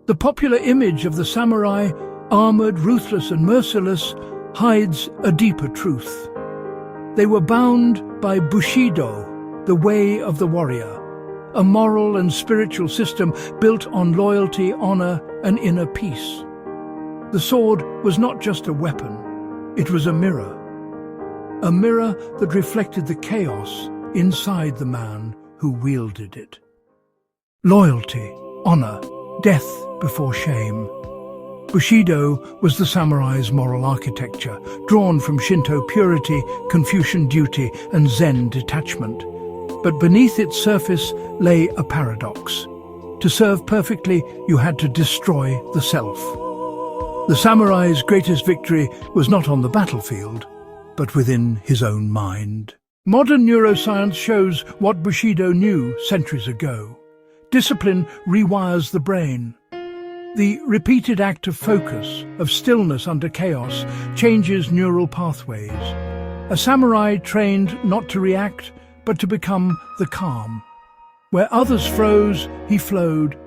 The popular image of the samurai, armored, ruthless and merciless, hides a deeper truth. They were bound by Bushido, the way of the warrior, a moral and spiritual system built on loyalty, honor, and inner peace. The sword was not just a weapon, it was a mirror that reflected the chaos inside the man who wielded it. Loyalty, honor, death before shame. Bushido was the samurai's moral architecture, drawn from Shinto purity, Confucian duty, and Zen detachment. But beneath its surface lay a paradox. To serve perfectly, you had to destroy the self. The samurai's greatest victory was not on the battlefield, but within his own mind. Modern neuroscience shows what Bushido knew centuries ago. Discipline rewires the brain. The repeated act of focus, of stillness under chaos, changes neural pathways. A samurai trained not to react, but to become the calm. Where others froze, he flowed.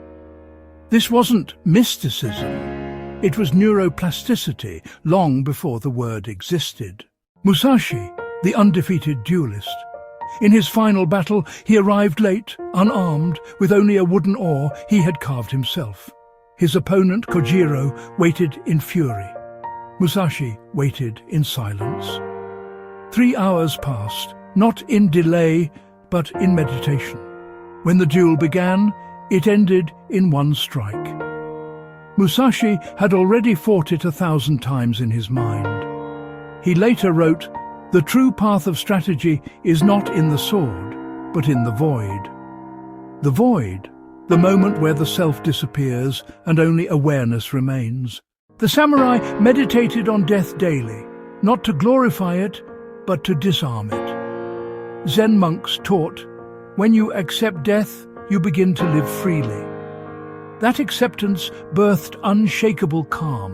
This wasn't mysticism. It was neuroplasticity, long before the word existed. Musashi, the undefeated duelist. In his final battle, he arrived late, unarmed, with only a wooden oar he had carved himself. His opponent, Kojiro, waited in fury. Musashi waited in silence. 3 hours passed, not in delay, but in meditation. When the duel began, it ended in one strike. Musashi had already fought it 1,000 times in his mind. He later wrote, "The true path of strategy is not in the sword, but in the void." The void, the moment where the self disappears and only awareness remains. The samurai meditated on death daily, not to glorify it, but to disarm it. Zen monks taught, when you accept death, you begin to live freely. That acceptance birthed unshakable calm.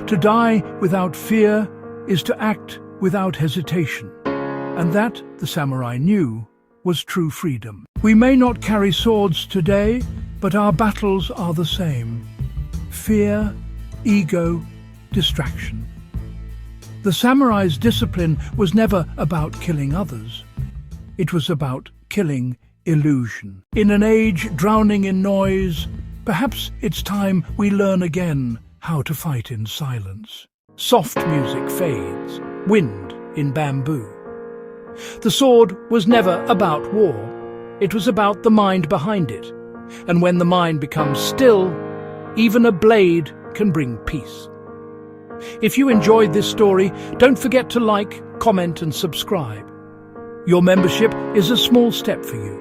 To die without fear is to act without hesitation. And that, the samurai knew, was true freedom. We may not carry swords today, but our battles are the same. Fear, ego, distraction. The samurai's discipline was never about killing others. It was about killing illusion. In an age drowning in noise, perhaps it's time we learn again how to fight in silence. Soft music fades, wind in bamboo. The sword was never about war. It was about the mind behind it. And when the mind becomes still, even a blade can bring peace. If you enjoyed this story, don't forget to like, comment and subscribe. Your membership is a small step for you,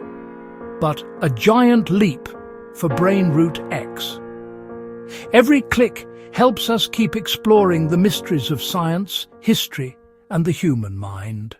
but a giant leap for BrainRootX. Every click helps us keep exploring the mysteries of science, history and the human mind.